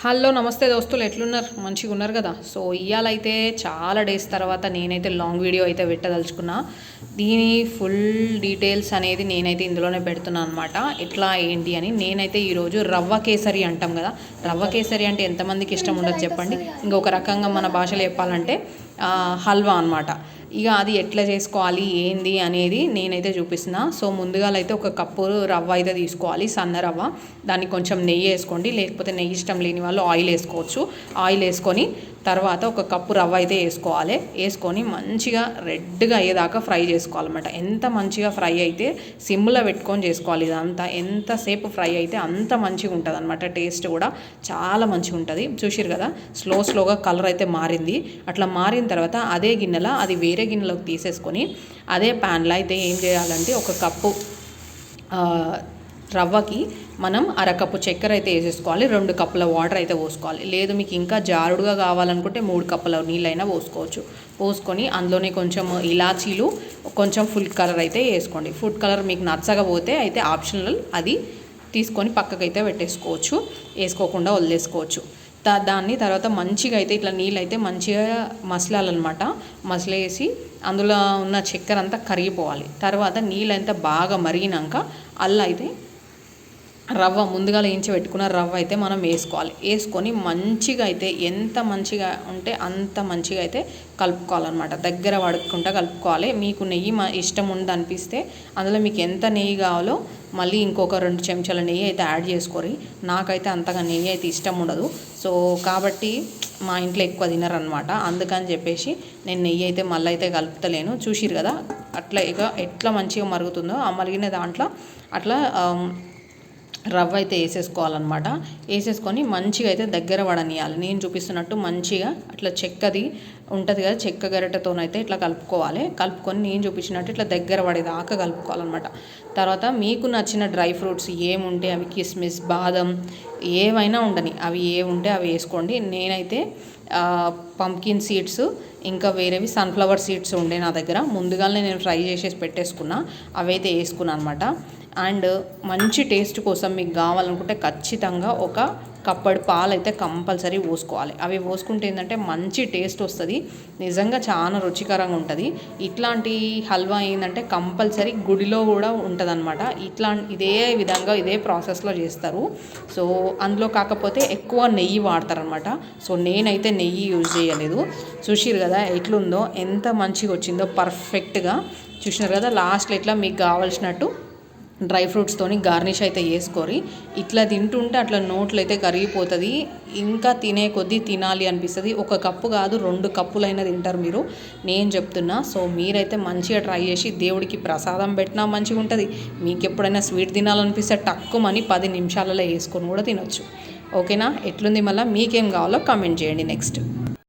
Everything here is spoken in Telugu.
హలో నమస్తే దోస్తులు, ఎట్లున్నారు? మంచిగా ఉన్నారు కదా? సో ఇవాళైతే చాలా డేస్ తర్వాత నేనైతే లాంగ్ వీడియో అయితే పెట్టదలుచుకున్నా. దీని ఫుల్ డీటెయిల్స్ అనేది నేనైతే ఇందులోనే పెడుతున్నాను అనమాట. ఎట్లా ఏంటి అని. నేనైతే ఈరోజు రవ్వ కేసరి అంటాం కదా, రవ్వ కేసరి అంటే ఎంతమందికి ఇష్టం ఉండదు చెప్పండి. ఇంకొక రకంగా మన భాషలో చెప్పాలంటే హల్వా అనమాట. ఇక అది ఎట్లా చేసుకోవాలి ఏంది అనేది నేనైతే చూపిస్తున్నా. సో ముందుగా అయితే ఒక కప్పు రవ్వ అయితే తీసుకోవాలి, సన్న రవ్వ. దానికి కొంచెం నెయ్యి వేసుకోండి, లేకపోతే నెయ్యి ఇష్టం లేని వాళ్ళు ఆయిల్ వేసుకోవచ్చు. ఆయిల్ వేసుకొని తర్వాత ఒక కప్పు రవ్వ అయితే వేసుకోవాలి. వేసుకొని మంచిగా రెడ్గా అయ్యేదాకా ఫ్రై చేసుకోవాలన్నమాట. ఎంత మంచిగా ఫ్రై అయితే సిమ్లో పెట్టుకొని చేసుకోవాలి. ఇదంతా ఎంతసేపు ఫ్రై అయితే అంత మంచిగా ఉంటుంది అనమాట. టేస్ట్ కూడా చాలా మంచిగా ఉంటుంది. చూసిరు కదా, స్లోగా కలర్ అయితే మారింది. అట్లా మారిన తర్వాత అదే గిన్నెలో, అది వేరే గిన్నెలోకి తీసేసుకొని అదే ప్యాన్లో అయితే ఏం చేయాలంటే ఒక కప్పు రవ్వకి మనం అరకప్పు చక్కెర అయితే వేసేసుకోవాలి. 2 కప్పుల వాటర్ అయితే పోసుకోవాలి. లేదు మీకు ఇంకా జారుడుగా కావాలనుకుంటే 3 కప్పుల నీళ్ళైనా పోసుకోవచ్చు. పోసుకొని అందులోనే కొంచెం ఇలాచీలు, కొంచెం ఫుడ్ కలర్ అయితే వేసుకోండి. ఫుడ్ కలర్ మీకు నచ్చకపోతే అయితే ఆప్షనల్, అది తీసుకొని పక్కకైతే పెట్టేసుకోవచ్చు, వేసుకోకుండా వదిలేసుకోవచ్చు. దాన్ని తర్వాత మంచిగా అయితే ఇట్లా నీళ్ళు అయితే మంచిగా మసలాలన్నమాట. మసలేసి అందులో ఉన్న చక్కెర అంతా కరిగిపోవాలి. తర్వాత నీళ్ళంతా బాగా మరిగినాక అల్ల అయితే రవ్వ ముందుగా వేయించి పెట్టుకున్న రవ్వ అయితే మనం వేసుకోవాలి. వేసుకొని మంచిగా అయితే ఎంత మంచిగా ఉంటే అంత మంచిగా అయితే కలుపుకోవాలన్నమాట. దగ్గర పడుకుంటా కలుపుకోవాలి. మీకు నెయ్యి ఇష్టం ఉంది అనిపిస్తే అందులో మీకు ఎంత నెయ్యి కావాలో మళ్ళీ ఇంకొక 2 చెంచాల నెయ్యి అయితే యాడ్ చేసుకోరి. నాకైతే అంతగా నెయ్యి అయితే ఇష్టం ఉండదు. సో కాబట్టి మా ఇంట్లో ఎక్కువ తినరనమాట. అందుకని చెప్పేసి నేను నెయ్యి అయితే మళ్ళీ అయితే కలుపుతలేను. చూసిరు కదా అట్లా ఇక ఎట్లా మంచిగా మరుగుతుందో ఆ మరిగిన దాంట్లో అట్లా రవ్వ అయితే వేసేసుకోవాలన్నమాట. వేసేసుకొని మంచిగా అయితే దగ్గర పడనియాలి. నేను చూపిస్తున్నట్టు మంచిగా అట్లా చెక్కది ఉంటుంది కదా, చెక్క గరిటెతోనైతే ఇట్లా కలుపుకోవాలి. కలుపుకొని నేను చూపించినట్టు ఇట్లా దగ్గర పడేదాకా కలుపుకోవాలన్నమాట. తర్వాత మీకు నచ్చిన డ్రై ఫ్రూట్స్ ఏముంటే అవి కిస్మిస్, బాదం ఏవైనా ఉండని, అవి ఏముంటే అవి వేసుకోండి. నేనైతే పంకిన్ సీడ్స్ ఇంకా వేరేవి సన్ఫ్లవర్ సీడ్స్ ఉండే నా దగ్గర, ముందుగానే నేను ఫ్రై చేసేసి పెట్టేసుకున్నా, అవైతే వేసుకున్నాను అనమాట. అండ్ మంచి టేస్ట్ కోసం మీకు కావాలనుకుంటే ఖచ్చితంగా ఒక కప్పడి పాలు అయితే కంపల్సరీ పోసుకోవాలి. అవి పోసుకుంటే ఏంటంటే మంచి టేస్ట్ వస్తుంది, నిజంగా చాలా రుచికరంగా ఉంటుంది. ఇట్లాంటి హల్వా ఏంటంటే కంపల్సరీ గుడిలో కూడా ఉంటుంది అనమాట. ఇదే విధంగా ఇదే ప్రాసెస్లో చేస్తారు. సో అందులో కాకపోతే ఎక్కువ నెయ్యి వాడతారనమాట. సో నేనైతే నెయ్యి యూజ్ చేయలేదు. చూసిరు కదా ఎట్లుందో, ఎంత మంచిగా వచ్చిందో పర్ఫెక్ట్గా. చూసినారు కదా, లాస్ట్లో ఇట్లా మీకు కావాల్సినట్టు డ్రై ఫ్రూట్స్తోని గార్నిష్ అయితే వేసుకోరి. ఇట్లా తింటుంటే అట్లా నోట్లో అయితే కరిగిపోతుంది. ఇంకా తినే కొద్దీ తినాలి అనిపిస్తుంది. ఒక కప్పు కాదు 2 కప్పులైనా తింటారు మీరు, నేను చెప్తున్నా. సో మీరైతే మంచిగా ట్రై చేసి దేవుడికి ప్రసాదం పెట్టినా మంచిగా ఉంటుంది. మీకు ఎప్పుడైనా స్వీట్ తినాలనిపిస్తే టక్కుమని 10 నిమిషాలలో వేసుకొని కూడా తినొచ్చు. ఓకేనా? ఎట్లుంది మళ్ళీ మీకేం కావాలో కామెంట్ చేయండి నెక్స్ట్.